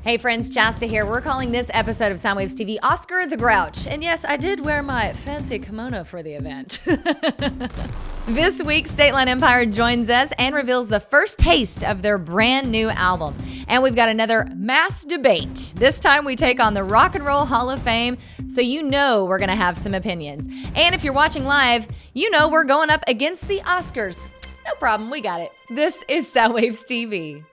Hey friends, Chasta here. We're calling this episode of Soundwaves TV Oscar the Grouch. And yes, I did wear my fancy kimono for the event. This week, State Line Empire joins us and reveals the first taste of their brand new album. And we've got another mass debate. This time we take on the Rock and Roll Hall of Fame, so you know we're going to have some opinions. And if you're watching live, you know we're going up against the Oscars. No problem, we got it. This is Soundwaves TV.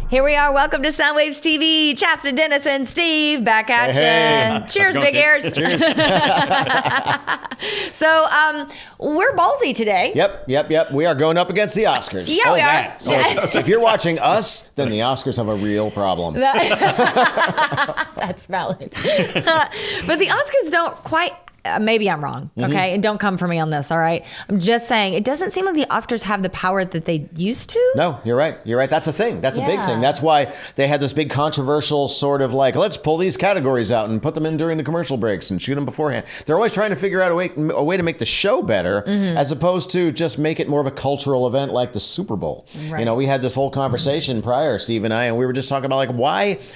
Here we are. Welcome to Soundwaves TV. Chasta, Dennis, and Steve back at you. Hey. Cheers, big ears. Cheers. So, we're ballsy today. Yep. We are going up against the Oscars. Yeah, we are. So if you're watching us, then the Oscars have a real problem. That's valid. But the Oscars don't quite... maybe I'm wrong, okay? And don't come for me on this, all right? I'm just saying, it doesn't seem like the Oscars have the power that they used to. No, you're right. That's a thing. That's a big thing. That's why they had this big controversial sort of like, let's pull these categories out and put them in during the commercial breaks and shoot them beforehand. They're always trying to figure out a way to make the show better, as opposed to just make it more of a cultural event like the Super Bowl. Right. You know, we had this whole conversation prior, Steve and I, and we were just talking about like,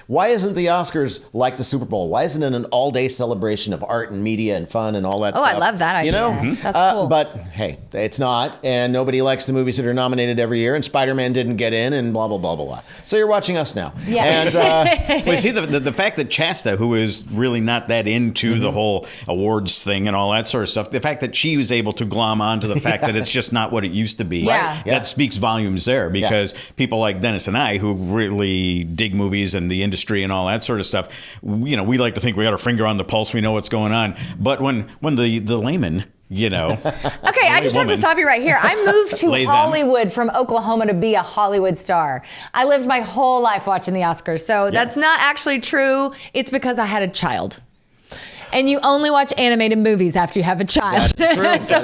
why isn't the Oscars like the Super Bowl? Why isn't it an all-day celebration of art and media and fun and all that stuff? I love that idea. You know? That's cool. But hey, it's not, and nobody likes the movies that are nominated every year, and Spider-Man didn't get in, and blah, blah, blah, blah, blah. So you're watching us now. Yeah. And, well, you see, the fact that Chasta, who is really not that into the whole awards thing and all that sort of stuff, the fact that she was able to glom onto the fact that it's just not what it used to be, that speaks volumes there, because people like Dennis and I, who really dig movies and the industry and all that sort of stuff, you know, we like to think we got our finger on the pulse, we know what's going on. But when the layman, you know. Okay, I just have to stop you right here. I moved to Hollywood from Oklahoma to be a Hollywood star. I lived my whole life watching the Oscars, so that's not actually true. It's because I had a child. And you only watch animated movies after you have a child. That's true.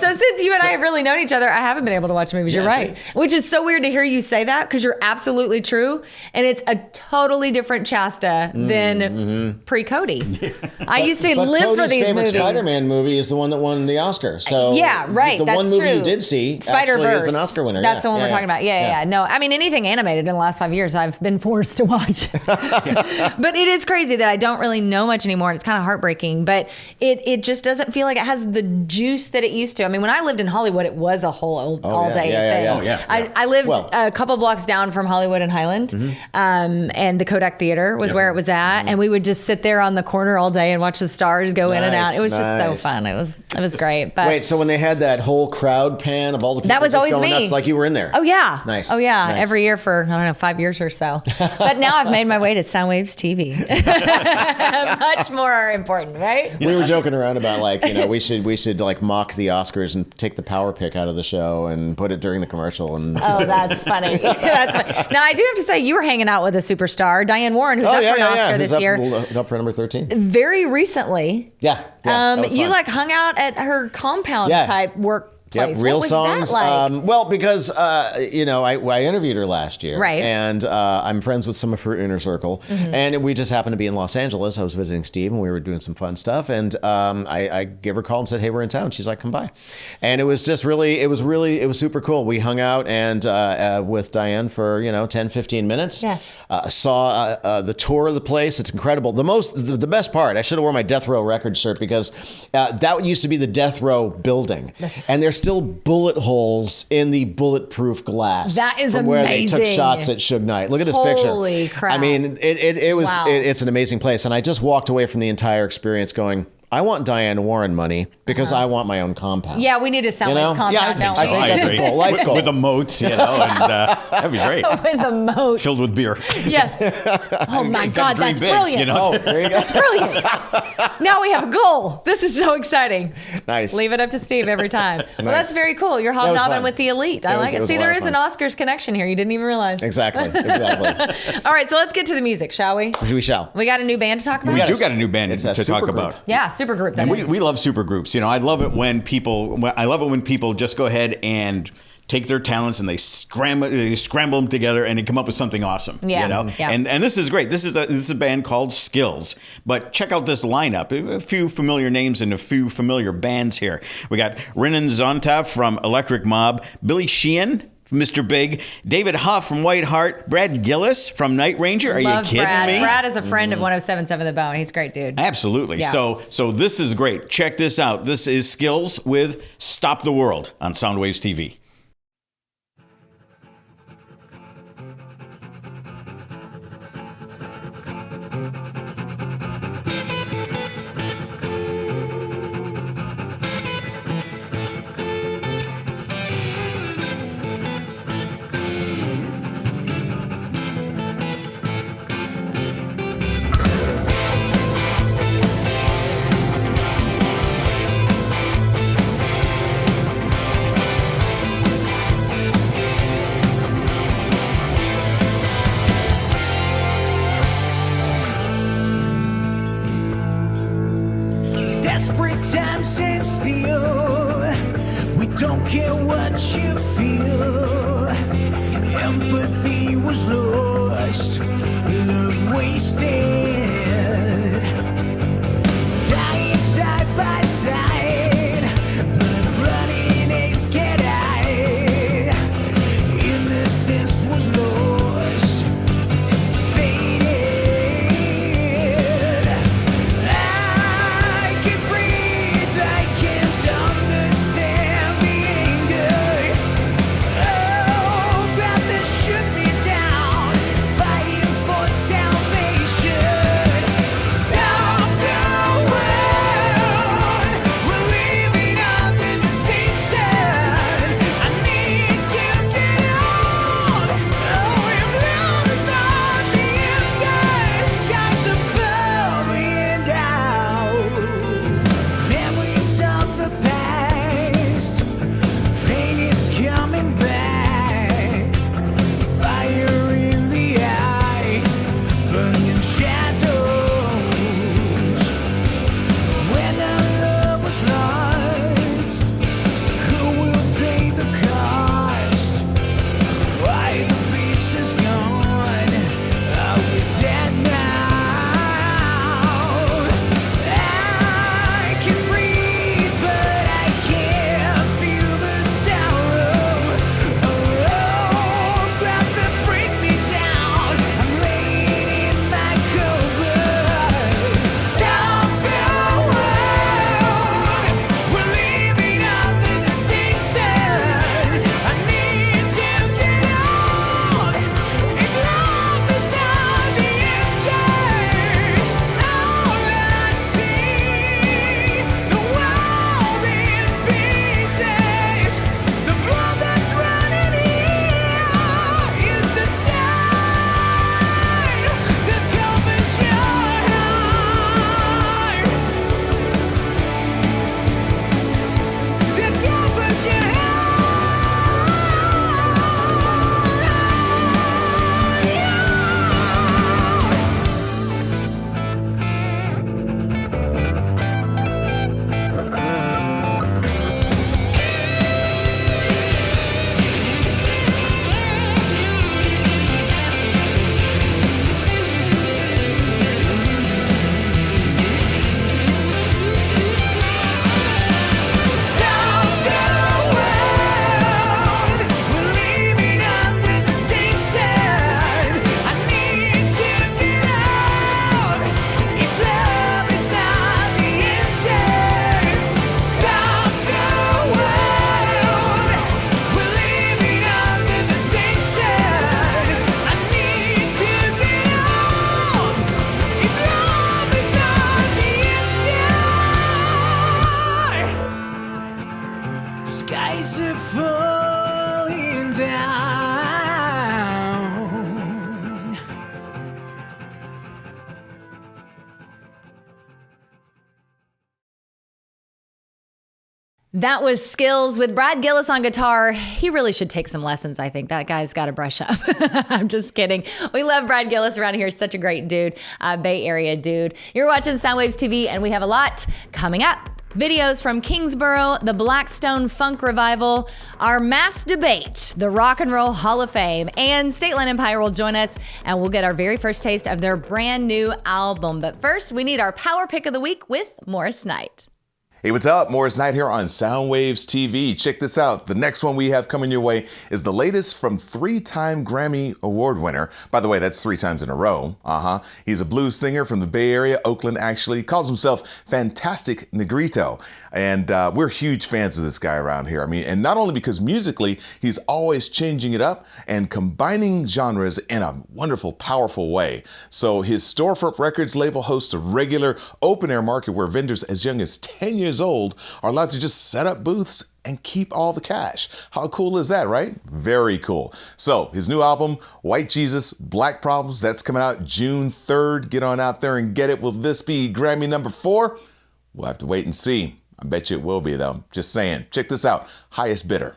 So since you and I have really known each other, I haven't been able to watch movies. You're right. Which is so weird to hear you say that, because you're absolutely true. And it's a totally different Chasta than pre-Cody. I used to live Cody's for these favorite movies. Spider-Man movie is the one that won the Oscar. So right. The that's one movie true. you did see Spider-Verse actually is an Oscar winner. That's the one we're talking about. Yeah. No, I mean, anything animated in the last 5 years, I've been forced to watch. But it is crazy that I don't really know much anymore. It's kind of heartbreaking. But it just doesn't feel like it has the juice that it used to. I mean, when I lived in Hollywood, it was a whole all-day thing. I lived a couple blocks down from Hollywood and Highland, and the Kodak Theater was where it was at, and we would just sit there on the corner all day and watch the stars go in and out. It was just so fun. It was great. But wait, so when they had that whole crowd pan of all the people that was always going me. Nuts, like you were in there. Oh yeah, nice. Oh yeah, nice. Every year for 5 years or so. But now I've made my way to Soundwaves TV. Much more important, right? We were joking around about like, you know, we should like mock the Oscars and take the power pick out of the show and put it during the commercial. And oh, that's funny. That's funny. Now I do have to say, you were hanging out with a superstar, Diane Warren, who's up for an Oscar this year. Up for number 13. Very recently. Yeah. You like hung out at her compound type work. Yep, real what was songs. That like? Well, because you know, I interviewed her last year, right? And I'm friends with some of her inner circle, and we just happened to be in Los Angeles. I was visiting Steve, and we were doing some fun stuff. And I gave her a call and said, "Hey, we're in town." She's like, "Come by," and it was just really, it was super cool. We hung out and with Diane for 10, 15 minutes. Yeah. Saw the tour of the place. It's incredible. The best part, I should have worn my Death Row Records shirt, because that used to be the Death Row building, and there's still bullet holes in the bulletproof glass. That is from amazing. Where they took shots at Suge Knight. Look at this picture. Holy crap. I mean, it's an amazing place. And I just walked away from the entire experience going, I want Diane Warren money because I want my own compound. Yeah, we need a Soundwaves compound. Yeah, I think so. I think that's a goal, life goal. With a moat, and that'd be great. With a moat. Filled with beer. Yeah. Oh my God, dream that's big, brilliant. you know? Oh, there you go. That's brilliant. Now we have a goal. This is so exciting. Nice. Leave it up to Steve every time. Well, that's very cool. You're was hobnobbing fun. with the elite. I like it it. was See, a lot there of is an fun. Oscars connection here. You didn't even realize. Exactly. All right, so let's get to the music, shall we? We shall. We got a new band to talk about? We do got a new band It's a to talk supergroup. about. Yeah, supergroup. And we love supergroups. You know, I love it when people just go ahead and take their talents and they scramble them together and they come up with something awesome. Yeah. You know? Yeah. And this is great. This is a band called Skills. But check out this lineup. A few familiar names and a few familiar bands here. We got Renan Zonta from Electric Mob, Billy Sheehan, Mr. Big, David Huff from White Heart, Brad Gillis from Night Ranger. Are Love you kidding Brad. me? Brad is a friend of 107.7 The Bone. He's a great dude. Absolutely. Yeah. So this is great. Check this out. This is Skills with Stop the World on Soundwaves TV. Desperate times and still, we don't care what you feel. Empathy was lost, love wasted. Dying side by side, blood running a scared eye. Innocence was lost, tears faded. I can breathe, I can't understand the anger. Oh, breath that shook me down, fighting for salvation. That was Skills with Brad Gillis on guitar. He really should take some lessons, I think. That guy's got to brush up. I'm just kidding. We love Brad Gillis around here. He's such a great dude, Bay Area dude. You're watching Soundwaves TV, and we have a lot coming up. Videos from Kingsborough, the Blackstone Funk Revival, our mass debate, the Rock and Roll Hall of Fame, and State Line Empire will join us, and we'll get our very first taste of their brand new album. But first, we need our Power Pick of the Week with Morris Knight. Hey, what's up? Morris Knight here on Soundwaves TV. Check this out. The next one we have coming your way is the latest from 3-time Grammy Award winner. By the way, that's 3 times in a row. He's a blues singer from the Bay Area, Oakland actually. Calls himself Fantastic Negrito. And we're huge fans of this guy around here. I mean, and not only because musically, he's always changing it up and combining genres in a wonderful, powerful way. So his Storefront Records label hosts a regular open-air market where vendors as young as 10 years old are allowed to just set up booths and keep all the cash. How cool is that, right? Very cool. So his new album, White Jesus, Black Problems, that's coming out June 3rd. Get on out there and get it. Will this be Grammy number 4? We'll have to wait and see. I bet you it will be, though. Just saying. Check this out. Highest Bidder.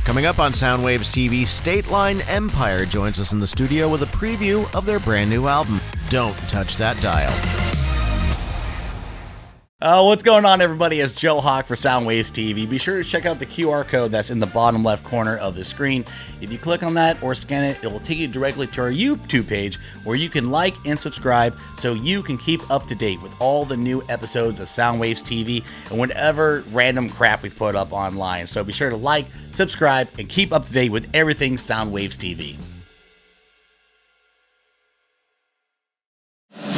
Coming up on Soundwaves TV, State Line Empire joins us in the studio with a preview of their brand new album. Don't touch that dial. What's going on, everybody? It's Joe Hawk for Soundwaves TV. Be sure to check out the QR code that's in the bottom left corner of the screen. If you click on that or scan it, it will take you directly to our YouTube page where you can like and subscribe so you can keep up to date with all the new episodes of Soundwaves TV and whatever random crap we put up online. So be sure to like, subscribe, and keep up to date with everything Soundwaves TV.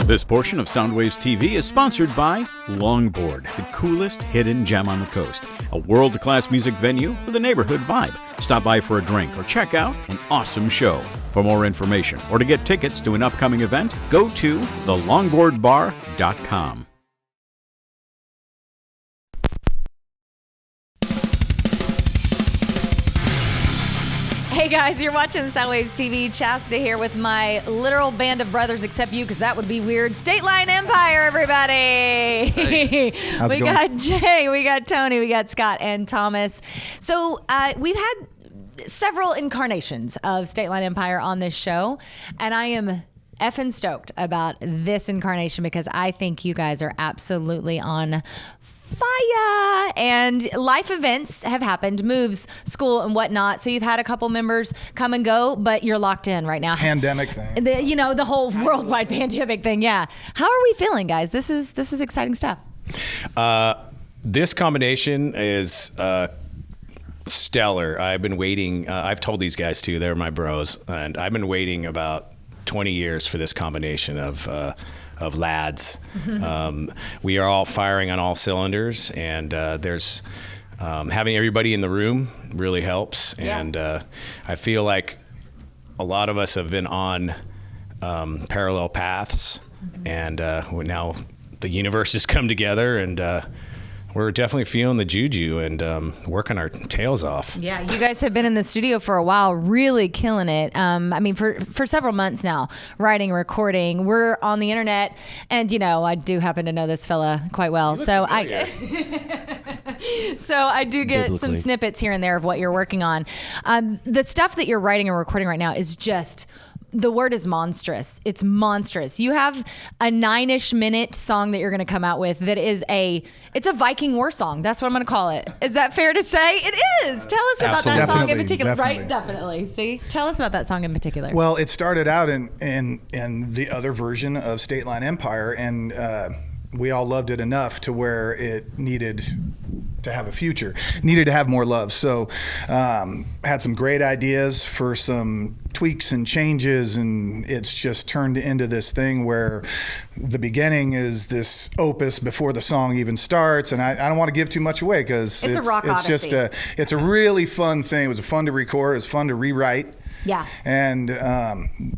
This portion of Soundwaves TV is sponsored by Longboard, the coolest hidden gem on the coast. A world-class music venue with a neighborhood vibe. Stop by for a drink or check out an awesome show. For more information or to get tickets to an upcoming event, go to thelongboardbar.com. Hey guys, you're watching Soundwaves TV. Chasta here with my literal band of brothers, except you, because that would be weird. State Line Empire, everybody. Hey. We got Jay, we got Tony, we got Scott and Thomas. So we've had several incarnations of State Line Empire on this show, and I am effing stoked about this incarnation because I think you guys are absolutely on fire, and life events have happened, moves, school and whatnot, so you've had a couple members come and go, but you're locked in right now. Pandemic thing, the whole worldwide pandemic thing. Yeah, how are we feeling, guys? This is exciting stuff. This combination is stellar. I've been waiting, I've told these guys too, they're my bros, and I've been waiting about 20 years for this combination of lads. We are all firing on all cylinders, and there's having everybody in the room really helps. Yeah. And I feel like a lot of us have been on parallel paths, and now the universe has come together, and we're definitely feeling the juju and working our tails off. Yeah, you guys have been in the studio for a while, really killing it. I mean, for several months now, writing, recording. We're on the internet, and I do happen to know this fella quite well. So I do get some snippets here and there of what you're working on. The stuff that you're writing and recording right now is just. The word is monstrous. It's monstrous. You have a 9-ish minute song that you're going to come out with that is it's a Viking war song. That's what I'm going to call it. Is that fair to say? It is. Tell us about that song in particular. Definitely. Right? Definitely. See? Tell us about that song in particular. Well, it started out in the other version of State Line Empire, and we all loved it enough to where it needed to have a future, needed to have more love. So had some great ideas for some tweaks and changes, and it's just turned into this thing where the beginning is this opus before the song even starts, and I don't want to give too much away because it's a rock just it's a really fun thing. It was fun to record, it was fun to rewrite. Yeah. And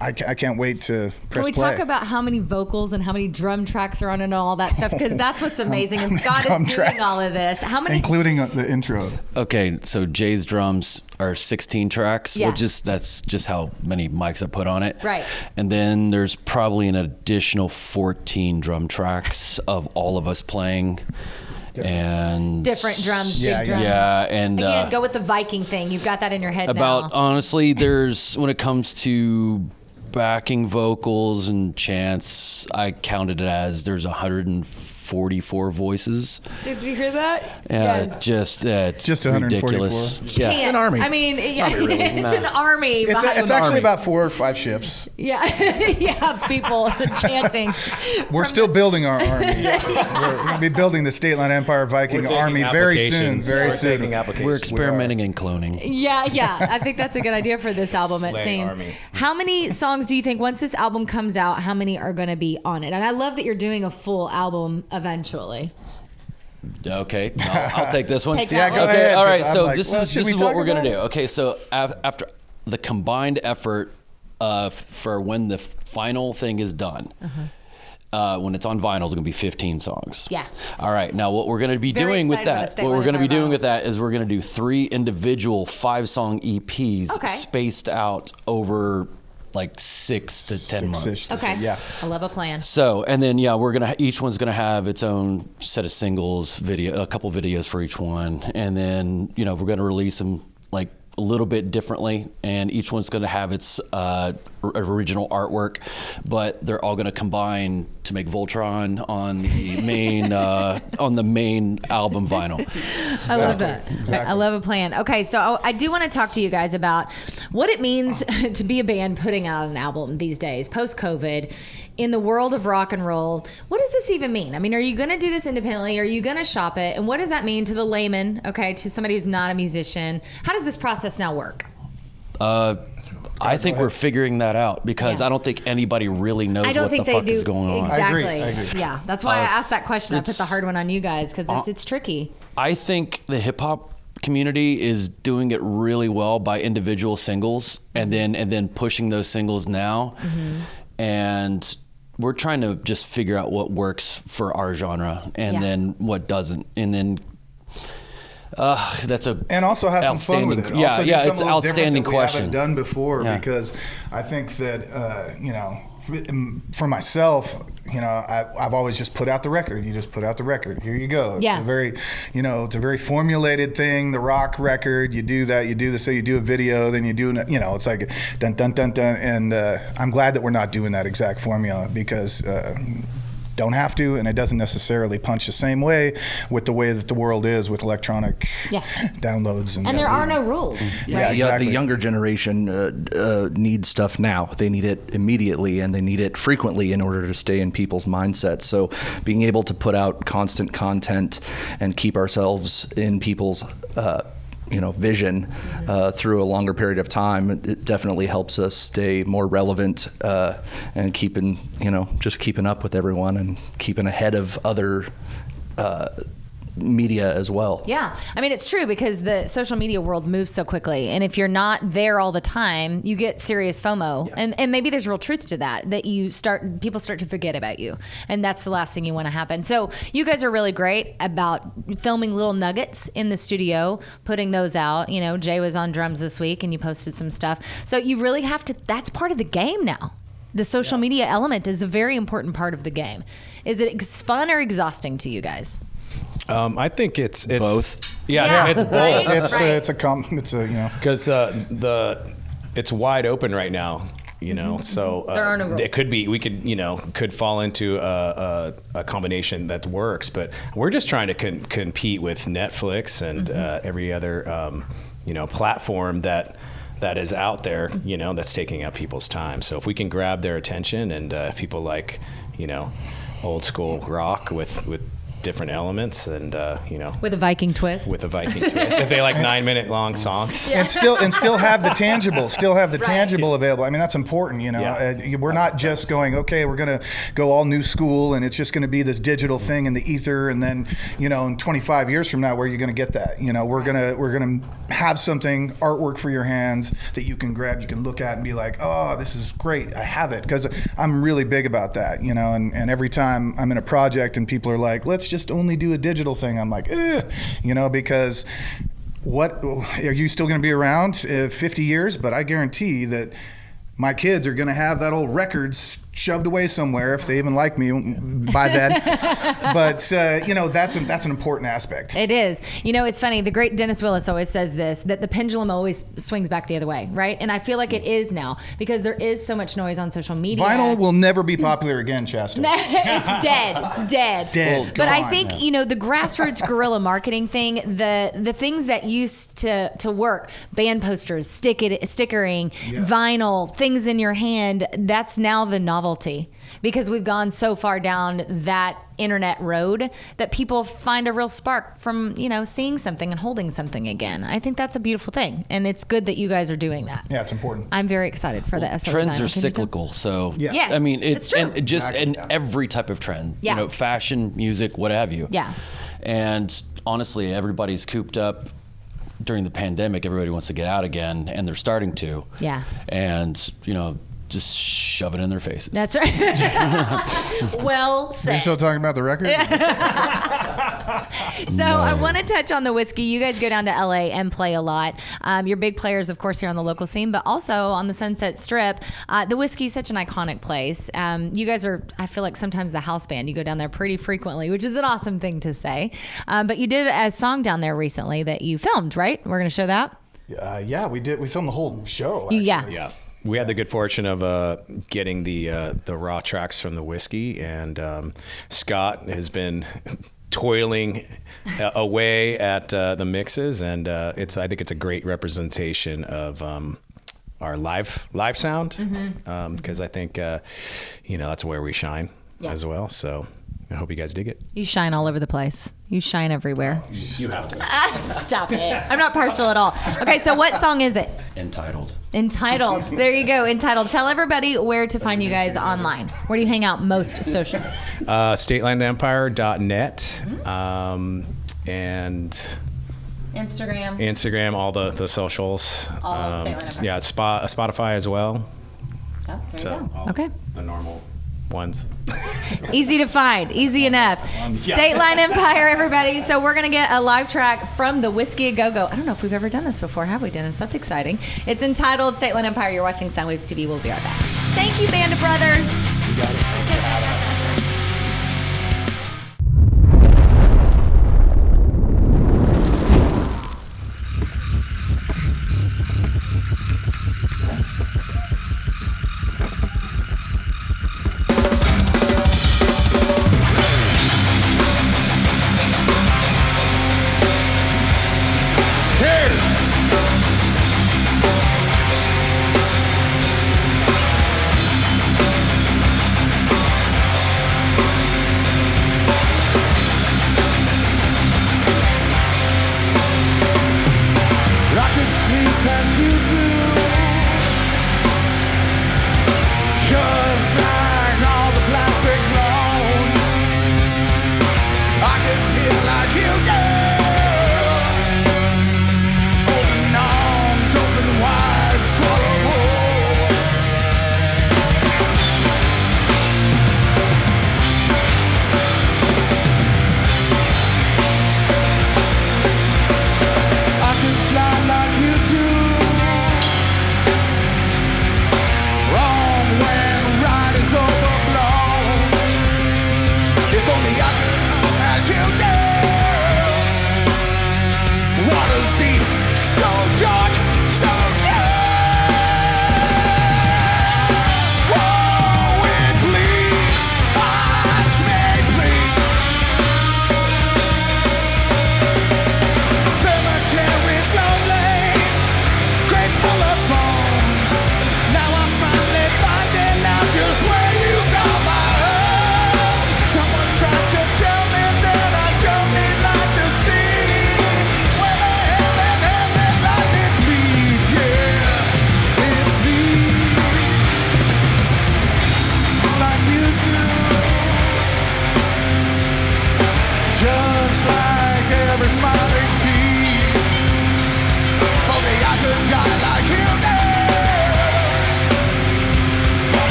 I can't wait to press play. Can we talk about how many vocals and how many drum tracks are on and all that stuff? Because that's what's amazing. And Scott is doing all of this. How many? Including the intro. Okay, so Jay's drums are 16 tracks. Yeah. That's just how many mics I put on it. Right. And then there's probably an additional 14 drum tracks of all of us playing. And different drums, big drums. Yeah, and again, go with the Viking thing. You've got that in your head now. Honestly, there's when it comes to backing vocals and chants, I counted it as there's 144 voices. Did you hear that? Yeah, just 144. Ridiculous. Yeah, an army. I mean, it's an army. It's actually about 4 or 5 ships. Yeah, yeah, people chanting. We're still building our army. We're going to be building the State Line Empire Viking army very soon. Very soon. We're experimenting and cloning. Yeah. I think that's a good idea for this album. It seems. Army. How many songs do you think once this album comes out? How many are going to be on it? And I love that you're doing a full album eventually. Okay, I'll take this one. Take that one. Go ahead. All right, I'm so like, this well, is should we what talk we're gonna about do. it? Okay, so after the combined effort for when the final thing is done, when it's on vinyl, it's gonna be 15 songs. Yeah. All right. Now, what we're gonna be Very doing with excited about that, a State what we're Line gonna be Empire doing vinyl. with that is we're gonna do 3 individual 5-song EPs Okay. spaced out over like 6 to 10 months. Okay. Yeah. I love a plan. So, and then we're gonna each one's gonna have its own set of singles, a couple videos for each one, and then we're gonna release them like a little bit differently, and each one's going to have its original artwork, but they're all going to combine to make Voltron on the main album vinyl. I love that. Exactly. I love a plan. Okay, so I do want to talk to you guys about what it means to be a band putting out an album these days, post-COVID. In the world of rock and roll, what does this even mean? I mean, are you going to do this independently? Are you going to shop it? And what does that mean to the layman, okay, to somebody who's not a musician? How does this process now work? I think we're figuring that out because I don't think anybody really knows what the fuck is going on. Exactly. I agree. Yeah, that's why I asked that question. I put the hard one on you guys because it's tricky. I think the hip hop community is doing it really well by individual singles and then pushing those singles now. Mm-hmm. And we're trying to just figure out what works for our genre and then what doesn't. And then that's a and also have some fun with it. Yeah, also it's an outstanding question. We haven't done before because I think that for myself, I've always just put out the record. You just put out the record. Here you go. It's a very, it's a very formulated thing. The rock record, you do that. You do this. So you do a video, then you do, it's like dun dun dun dun. And I'm glad that we're not doing that exact formula because. Don't have to, and it doesn't necessarily punch the same way with the way that the world is with electronic downloads. And there are no rules. Yeah, exactly. The younger generation needs stuff now. They need it immediately, and they need it frequently in order to stay in people's mindsets. So being able to put out constant content and keep ourselves in people's vision through a longer period of time, it definitely helps us stay more relevant and keeping up with everyone and keeping ahead of other media as well. Yeah. I mean, it's true because the social media world moves so quickly. And if you're not there all the time, you get serious FOMO. Yeah. And maybe there's real truth to that people start to forget about you. And that's the last thing you want to happen. So you guys are really great about filming little nuggets in the studio, putting those out. Jay was on drums this week and you posted some stuff. So you really have to, that's part of the game now. The social media element is a very important part of the game. Is it fun or exhausting to you guys? I think it's both. Yeah, it's both. Right. Because it's wide open right now. So there are no rules. It could be could fall into a combination that works, but we're just trying to compete with Netflix and every other platform that is out there, that's taking up people's time. So if we can grab their attention and if people like old school rock with different elements and with a Viking twist. If they like 9-minute long songs. And still have the tangible available. I mean, that's important, we're not just going, okay, we're going to go all new school and it's just going to be this digital thing in the ether, and then in 25 years from now, where are you going to get that? We're going to have something, artwork for your hands that you can grab, you can look at and be like, oh, this is great, I have it. Because I'm really big about that, and every time I'm in a project and people are like, let's just only do a digital thing, I'm like, because what are you still going to be around 50 years? But I guarantee that my kids are going to have that old records shoved away somewhere, if they even like me by then. But that's an important aspect. It is. It's funny. The great Dennis Willis always says this, that the pendulum always swings back the other way, right? And I feel like it is now because there is so much noise on social media. Vinyl will never be popular again, Chasta. It's dead. Dead. But I think the grassroots guerrilla marketing thing, the things that used to work, band posters, stickering, vinyl, things in your hand, that's now the novelty. Because we've gone so far down that internet road that people find a real spark from, seeing something and holding something again. I think that's a beautiful thing. And it's good that you guys are doing that. Yeah, it's important. I'm very excited for the SO trends are cyclical. So, yes, I mean, it's true. And just in every type of trend, fashion, music, what have you. Yeah. And honestly, everybody's cooped up during the pandemic. Everybody wants to get out again, and they're starting to. Yeah. And, just shove it in their faces. That's right. Well said. Are you still talking about the record? So I want to touch on the Whisky. You guys go down to LA and play a lot. You're big players, of course, here on the local scene, but also on the Sunset Strip. The Whisky is such an iconic place. You guys are, I feel like sometimes the house band. You go down there pretty frequently, which is an awesome thing to say. But you did a song down there recently that you filmed, right? We're going to show that. Yeah, we did. We filmed the whole show. Yeah. We had the good fortune of getting the raw tracks from the Whisky, and Scott has been toiling away at the mixes, and I think it's a great representation of our live sound, because I think that's where we shine as well. So I hope you guys dig it. You shine all over the place. You shine everywhere. You have to. Stop it. I'm not partial at all. Okay, so what song is it? Entitled. There you go. Entitled. Tell everybody where to find you guys online. Where do you hang out most socially? StatelandEmpire.net. And Instagram, all the socials. All Stateland Empire. Yeah, Spotify as well. Oh, there you go. Okay. The normal ones. Easy to find. Easy enough. Stateland Empire, everybody. So we're going to get a live track from the Whisky A Go-Go. I don't know if we've ever done this before, have we, Dennis? That's exciting. It's entitled Stateland Empire. You're watching Soundwaves TV. We'll be right back. Thank you, Band of Brothers. You got it. Thanks for having us.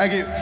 Thank you.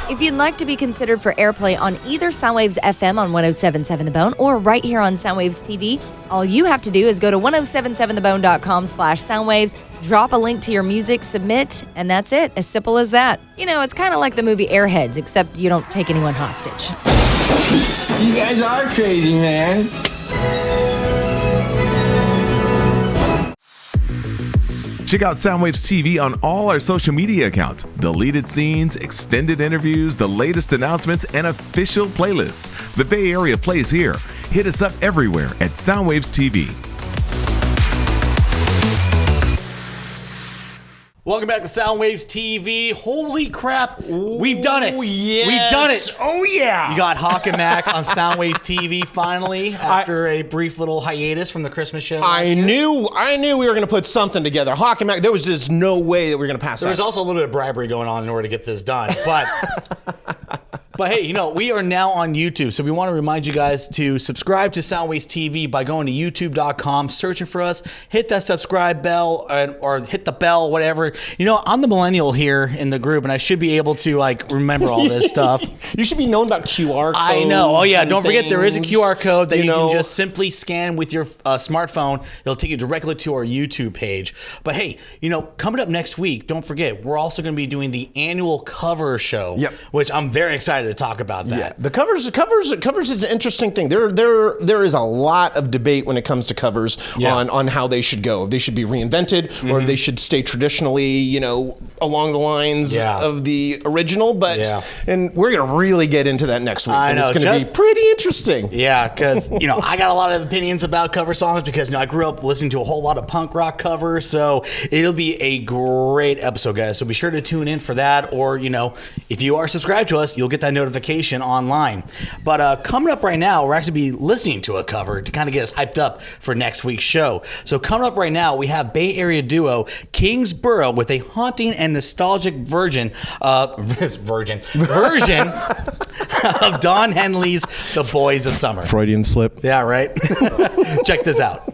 If you'd like to be considered for airplay on either Soundwaves FM on 107.7 The Bone or right here on Soundwaves TV, all you have to do is go to 1077thebone.com/Soundwaves, drop a link to your music, submit, and that's it. As simple as that. You know, it's kind of like the movie Airheads, except you don't take anyone hostage. You guys are crazy, man. Check out Soundwaves TV on all our social media accounts. Deleted scenes, extended interviews, the latest announcements, and official playlists. The Bay Area plays here. Hit us up everywhere at Soundwaves TV. Welcome back to Soundwaves TV. Holy crap, we've done it. Yes. We've done it. Oh, yeah. You got Hawk and Mac on Soundwaves TV finally after a brief little hiatus from the Christmas show. I knew we were going to put something together. Hawk and Mac, there was just no way that we were going to pass There was also a little bit of bribery going on in order to get this done. But hey, you know, we are now on YouTube, so we want to remind you guys to subscribe to Soundwaves TV by going to youtube.com, searching for us, hit that subscribe bell, or hit the bell, whatever. You know, I'm the millennial here in the group, and I should be able to, like, remember all this stuff. You should be knowing about QR codes. I know. Oh, yeah. Don't forget, there is a QR code that you can just simply scan with your smartphone. It'll take you directly to our YouTube page. But hey, you know, coming up next week, don't forget, we're also going to be doing the annual cover show, which I'm very excited excited to talk about that. Yeah. The covers is an interesting thing. There is a lot of debate when it comes to covers on how they should go. If they should be reinvented or if they should stay traditionally, along the lines of the original. But and we're gonna really get into that next week. I know, it's gonna be pretty interesting. Yeah, because I got a lot of opinions about cover songs because I grew up listening to a whole lot of punk rock covers. So it'll be a great episode, guys. So be sure to tune in for that. Or if you are subscribed to us, you'll get that notification online. But coming up right now, we're actually be listening to a cover to kind of get us hyped up for next week's show. So coming up right now, we have Bay Area duo Kingsborough with a haunting and nostalgic version of Don Henley's The Boys of Summer. Freudian slip. Yeah, right. Check this out.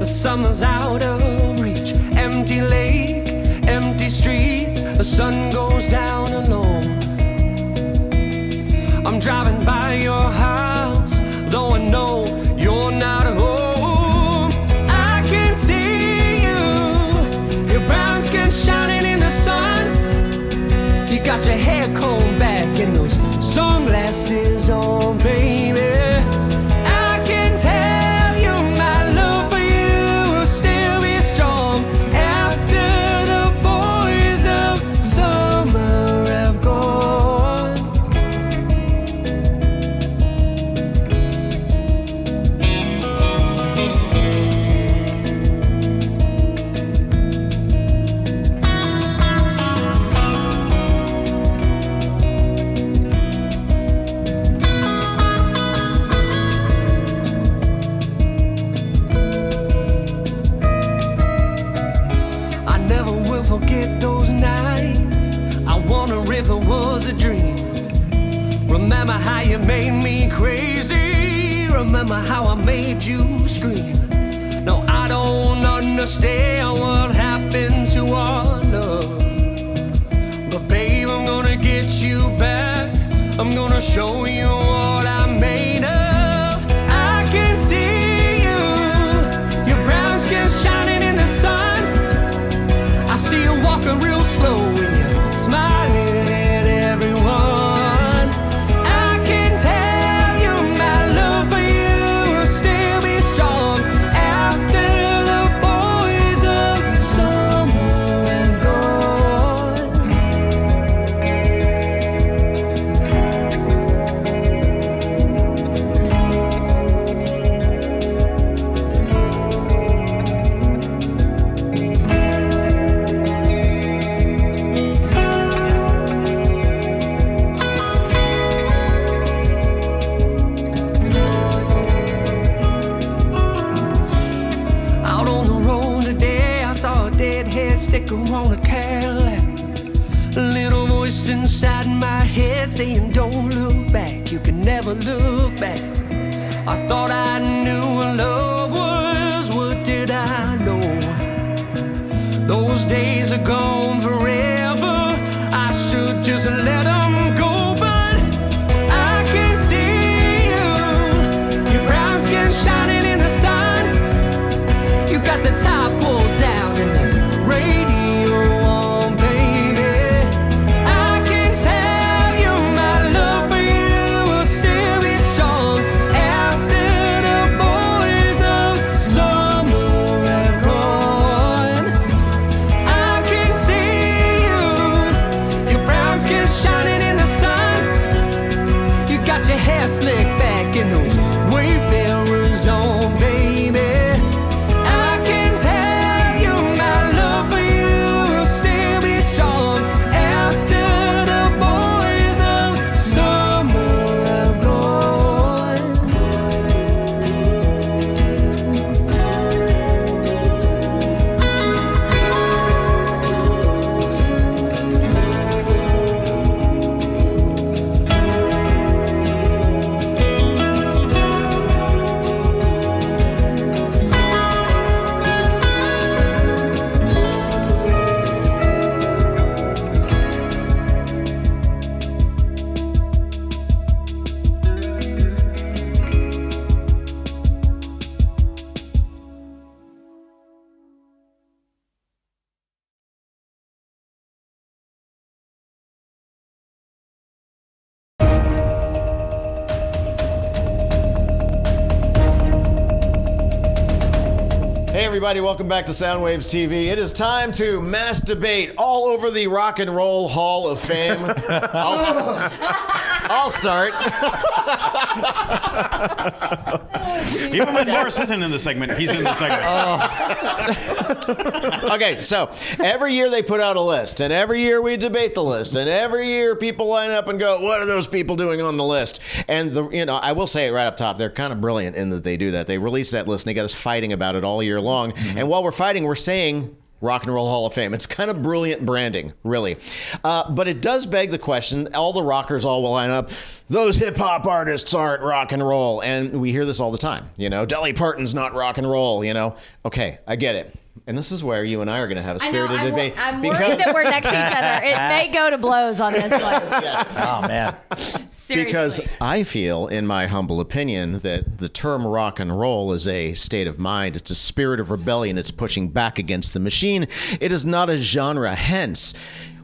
Summer's out of reach. Empty lake, empty streets. The sun goes down alone. I'm driving by your house, though I know you're not home. I can see you, your brown skin shining in the sun. You got your hair combed back and those sunglasses on, baby. Remember how you made me crazy. Remember how I made you scream. No, I don't understand what happened to our love. But babe, I'm gonna get you back. I'm gonna show you what I'm made of. I can see you, your brown skin shining in the sun. I see you walking real slow and you're smiling at everyone. Sticker on a Cadillac. A little voice inside my head saying don't look back, you can never look back. I thought I knew what love was, what did I know? Those days are gone forever, I should just let them go. But I can see you, your brown skin shining in the sun. You got the top pulled down and the radio on, baby. I can tell you my love for you will still be strong after the boys of summer have gone. I can everybody. Welcome back to Soundwaves TV. It is time to mass debate all over the Rock and Roll Hall of Fame. I'll start. Even when Morris isn't in the segment, he's in the segment. Okay, so every year they put out a list, and every year we debate the list, and every year people line up and go, what are those people doing on the list? And, I will say it right up top, they're kind of brilliant in that they do that. They release that list, and they got us fighting about it all year long. Mm-hmm. And while we're fighting, we're saying Rock and Roll Hall of Fame. It's kind of brilliant branding, really. But it does beg the question, all the rockers all will line up, those hip-hop artists aren't rock and roll. And we hear this all the time. Dolly Parton's not rock and roll, Okay, I get it. And this is where you and I are going to have a spirited debate. I'm worried that we're next to each other. It may go to blows on this one. Yes. Oh, man. Seriously. Because I feel, in my humble opinion, that the term rock and roll is a state of mind. It's a spirit of rebellion. It's pushing back against the machine. It is not a genre. Hence,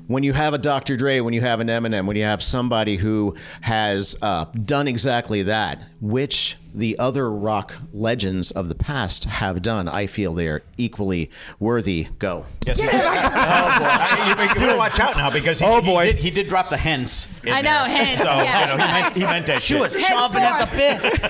when you have a Dr. Dre, when you have an Eminem, when you have somebody who has done exactly that, which the other rock legends of the past have done, I feel they are equally worthy. Go. Yes, oh boy! You better watch out now because he did drop the hence. I know, hence. So yeah. he meant that. She was chomping at the bits.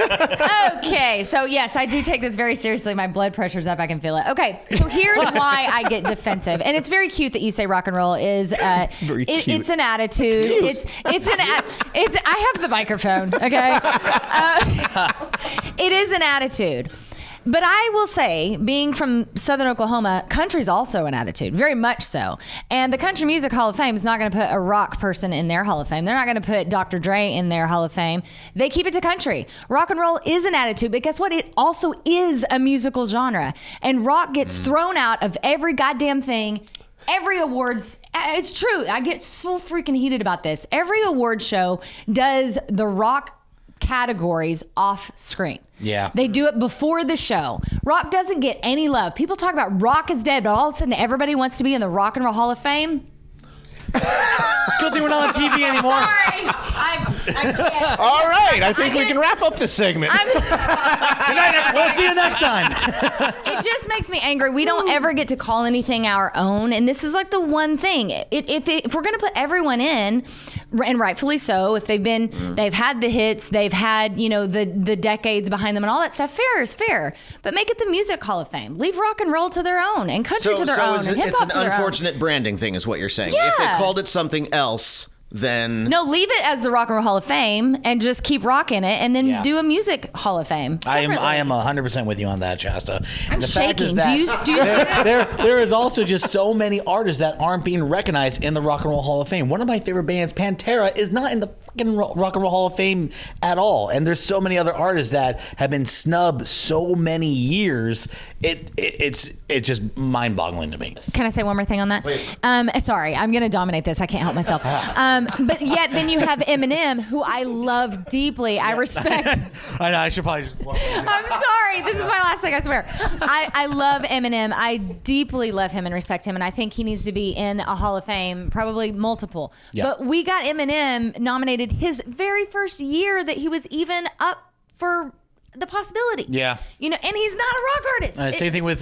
Okay, so yes, I do take this very seriously. My blood pressure's up. I can feel it. Okay, so here's why I get defensive, and it's very cute that you say rock and roll is it's an attitude. It's I have the microphone. Okay. It is an attitude. But I will say, being from Southern Oklahoma, country's also an attitude, very much so. And the Country Music Hall of Fame is not going to put a rock person in their Hall of Fame. They're not going to put Dr. Dre in their Hall of Fame. They keep it to country. Rock and roll is an attitude, but guess what? It also is a musical genre. And rock gets thrown out of every goddamn thing. Every awards, it's true. I get so freaking heated about this. Every award show does the rock categories off screen. Yeah. They do it before the show. Rock doesn't get any love. People talk about rock is dead, but all of a sudden everybody wants to be in the Rock and Roll Hall of Fame. It's a good thing we're not on TV anymore. Sorry. I can't. All right. I think we can wrap up this segment. Good night, everyone. We'll see you next time. It just makes me angry. We don't ever get to call anything our own. And this is like the one thing. If we're going to put everyone in, and rightfully so, if they've had the hits, they've had, the decades behind them and all that stuff, fair is fair. But make it the Music Hall of Fame. Leave rock and roll to their own and country to their own and hip hop to their own. It's an unfortunate branding thing is what you're saying. Yeah. If they called it something else, then... No, leave it as the Rock and Roll Hall of Fame and just keep rocking it and then do a Music Hall of Fame. I am 100% with you on that, Shasta. I'm shaking. Do you see that? There is also just so many artists that aren't being recognized in the Rock and Roll Hall of Fame. One of my favorite bands, Pantera, is not in the fucking Rock and Roll Hall of Fame at all. And there's so many other artists that have been snubbed so many years. It's just mind-boggling to me. Can I say one more thing on that? Sorry, I'm going to dominate this. I can't help myself. But yet then you have Eminem, who I love deeply. I respect. I know. I should probably just walk away. I'm sorry. This is my last thing, I swear. I love Eminem. I deeply love him and respect him. And I think he needs to be in a Hall of Fame, probably multiple. Yeah. But we got Eminem nominated his very first year that he was even up for the possibility. Yeah. And he's not a rock artist. Same thing with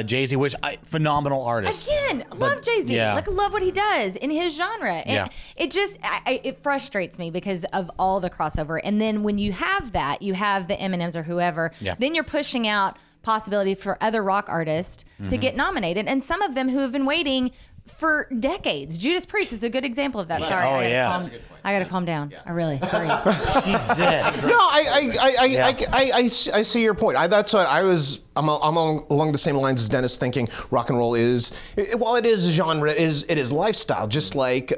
Jay-Z, which phenomenal artist. Again, love Jay-Z. Yeah. Love what he does in his genre. And it just, it frustrates me because of all the crossover. And then when you have that, you have the Eminems or whoever, then you're pushing out possibility for other rock artists to get nominated. And some of them who have been waiting for decades. Judas Priest is a good example of that. Sorry, I gotta calm down. Yeah. I really. Jesus. No, I see your point. That's what I was. I'm along the same lines as Dennis, thinking rock and roll is, while it is a genre, it is lifestyle, just like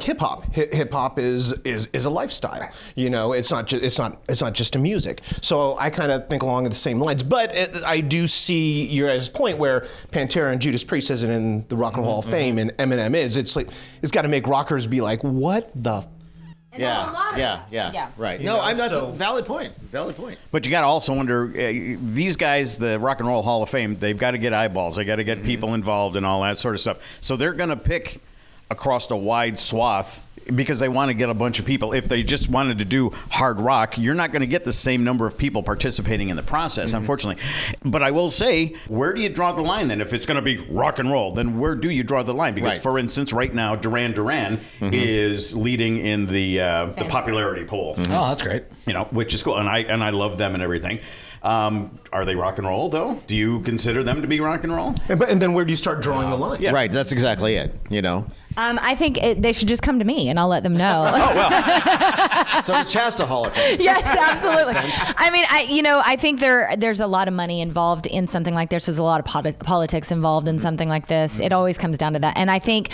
hip hop. Hip hop is a lifestyle. It's not just a music. So I kind of think along the same lines. But I do see your guys' point where Pantera and Judas Priest isn't in the Rock and Roll Hall of Fame, and Eminem is. It's got to make rockers be like, what the. Yeah. Right. That's a valid point. But you got to also wonder, these guys, the Rock and Roll Hall of Fame, they've got to get eyeballs. They got to get people involved and all that sort of stuff. So they're going to pick across a wide swath, because they want to get a bunch of people. If they just wanted to do hard rock, you're not going to get the same number of people participating in the process, unfortunately. But I will say, where do you draw the line then? If it's going to be rock and roll, then where do you draw the line? Because, for instance, right now, Duran Duran is leading in the popularity poll. Oh, that's great. Which is cool, and I love them and everything. Are they rock and roll, though? Do you consider them to be rock and roll? And then where do you start drawing the line? Yeah. Right, that's exactly it, I think they should just come to me and I'll let them know. Oh, well. So the Chasta Hall of Fame. Yes, absolutely. I mean, I think there's a lot of money involved in something like this. There's a lot of politics involved in something like this. It always comes down to that. And I think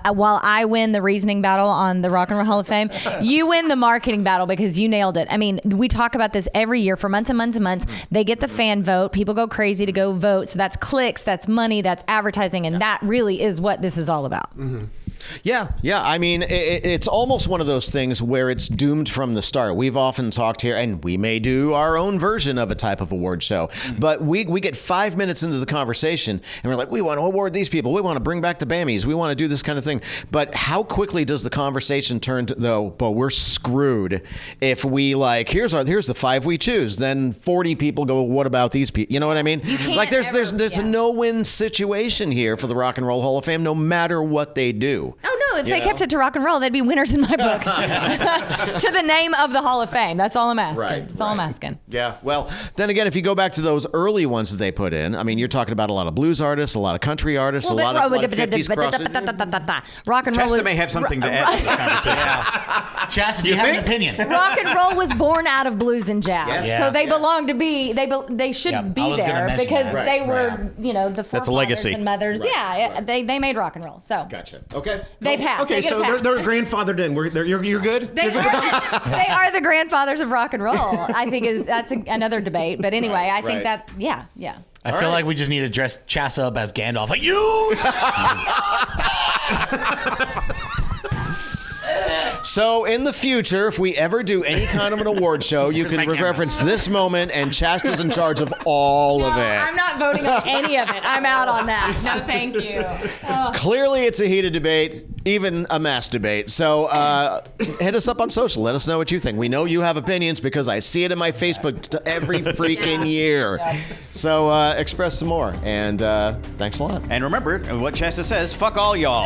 while I win the reasoning battle on the Rock and Roll Hall of Fame, you win the marketing battle because you nailed it. I mean, we talk about this every year for months and months and months. They get the fan vote. People go crazy to go vote. So that's clicks, that's money, that's advertising. And that really is what this is all about. Yeah. I mean, it's almost one of those things where it's doomed from the start. We've often talked here, and we may do our own version of a type of award show, but we get 5 minutes into the conversation, and we're like, we want to award these people. We want to bring back the Bammies. We want to do this kind of thing. But how quickly does the conversation turn to, though, but we're screwed if we here's the 5 we choose. Then 40 people go, what about these people? You know what I mean? There's a no-win situation here for the Rock and Roll Hall of Fame, no matter what they do. Oh, no, if they kept it to rock and roll, they'd be winners in my book. To the name of the Hall of Fame. That's all I'm asking. That's all I'm asking. Yeah. Well, then again, if you go back to those early ones that they put in, I mean, you're talking about a lot of blues artists, a lot of country artists, a lot of 50s crosses. Rock and roll. Chasta may have something to add to this conversation. Chasta, do you have an opinion? Rock and roll was born out of blues and jazz. So they belong to be, they should be there because they were, the forefathers and mothers. They made rock and roll. So gotcha. Okay. They passed. Okay, so they're grandfathered in. You're good? They are the grandfathers of rock and roll. I think that's another debate. But anyway, I think that, yeah. I feel like we just need to dress Chasta up as Gandalf. Like, you! So in the future, if we ever do any kind of an award show, you can reference this moment, and Chasta's in charge of all of it. I'm not voting on any of it. I'm out on that. No, thank you. Oh. Clearly, it's a heated debate, even a mass debate. So hit us up on social. Let us know what you think. We know you have opinions because I see it in my Facebook every freaking year. So express some more. And thanks a lot. And remember what Chasta says, fuck all y'all.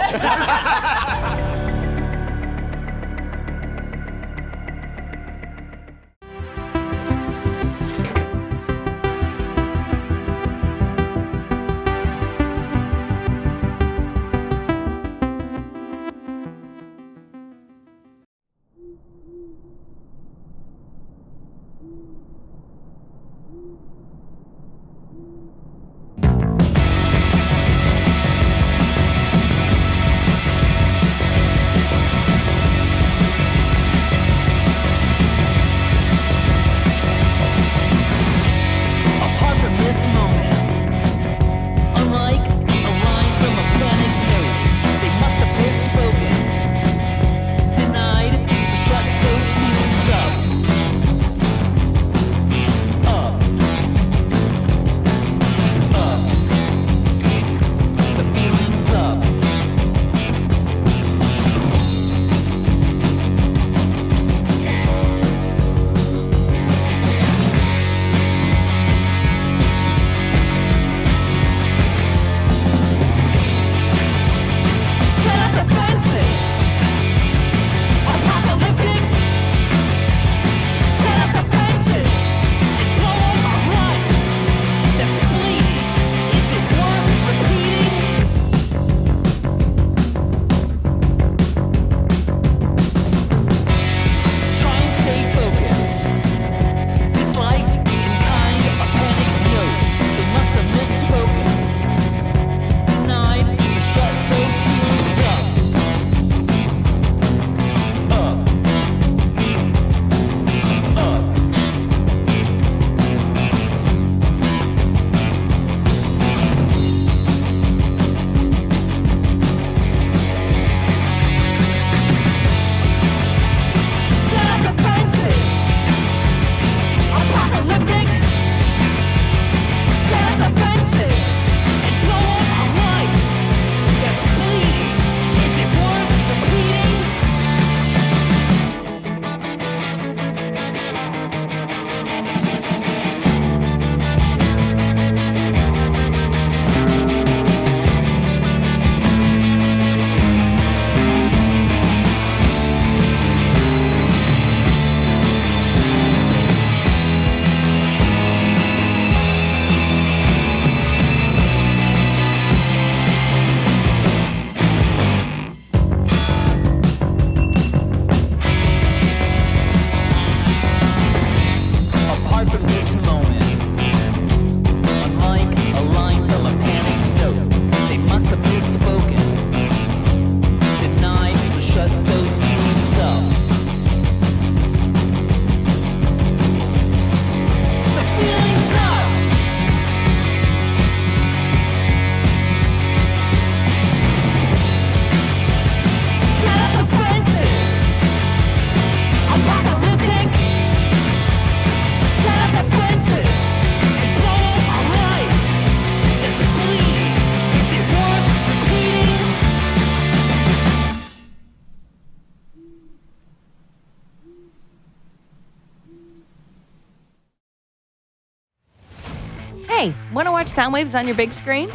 Hey, want to watch Soundwaves on your big screen?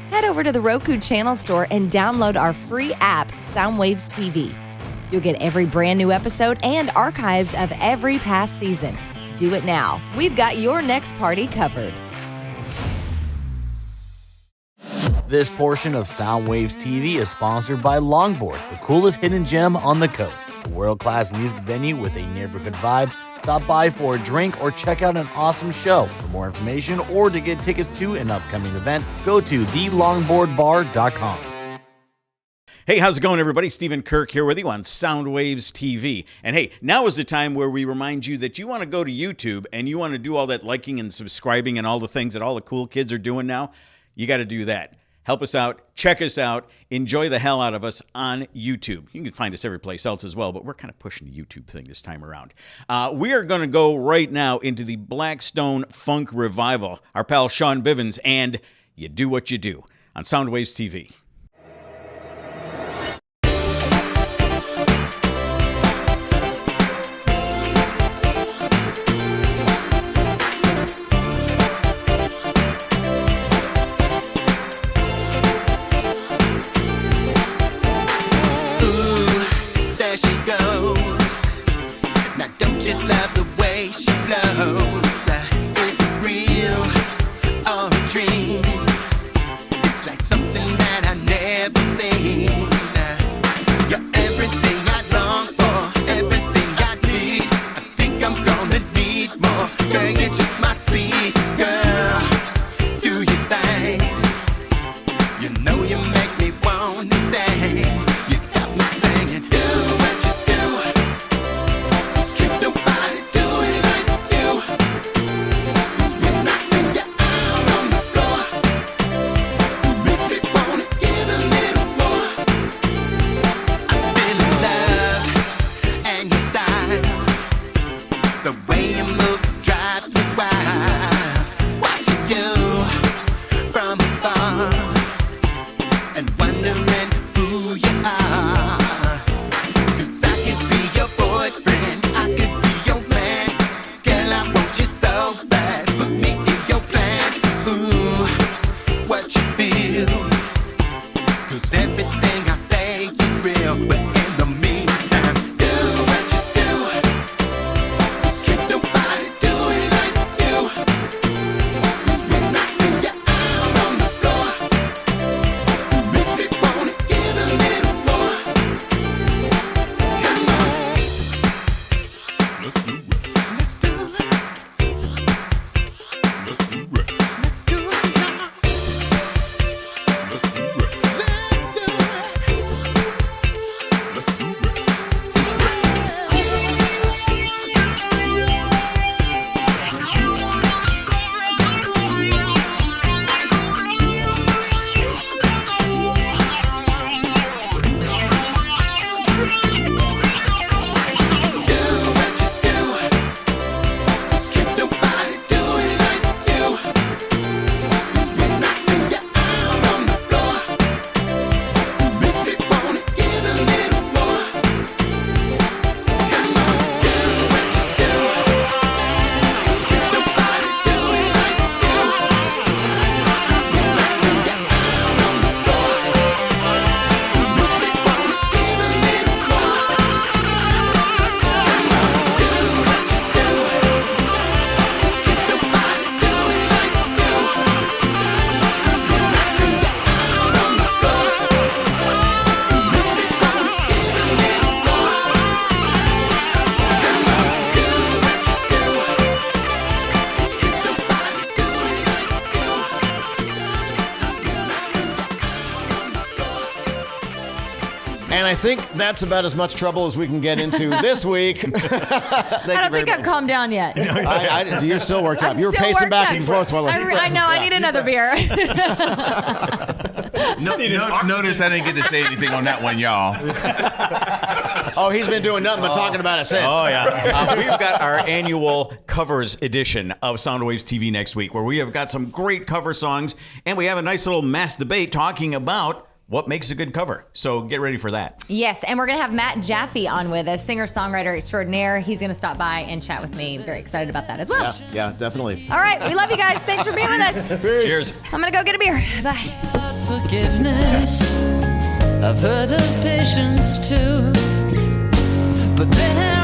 Head over to the Roku channel store and download our free app, Soundwaves TV. You'll get every brand new episode and archives of every past season. Do it now. We've got your next party covered. This portion of Soundwaves TV is sponsored by Longboard, the coolest hidden gem on the coast. A world-class music venue with a neighborhood vibe. Stop by for a drink or check out an awesome show. For more information or to get tickets to an upcoming event, go to thelongboardbar.com. Hey, how's it going, everybody? Steven Kirk here with you on Soundwaves TV. And hey, now is the time where we remind you that you want to go to YouTube and you want to do all that liking and subscribing and all the things that all the cool kids are doing now. You got to do that. Help us out, check us out, enjoy the hell out of us on YouTube. You can find us every place else as well, but we're kind of pushing the YouTube thing this time around. We are going to go right now into the Blackstone Funk Revival. Our pal Sean Bivens and You Do What You Do on Soundwaves TV. And I think that's about as much trouble as we can get into this week. I don't think I've calmed down yet. You're still worked up. You were pacing back and forth. I know. I need another beer. Notice I didn't get to say anything on that one, y'all. Oh, he's been doing nothing but talking about it since. Oh, yeah. We've got our annual covers edition of Soundwaves TV next week, where we have got some great cover songs, and we have a nice little mass debate talking about what makes a good cover. So get ready for that. Yes, and we're going to have Matt Jaffe on with us, singer-songwriter extraordinaire. He's going to stop by and chat with me. Very excited about that as well. Yeah, definitely. All right, we love you guys. Thanks for being with us. Cheers. I'm going to go get a beer. Bye. Forgiveness, I've heard of patience too, but then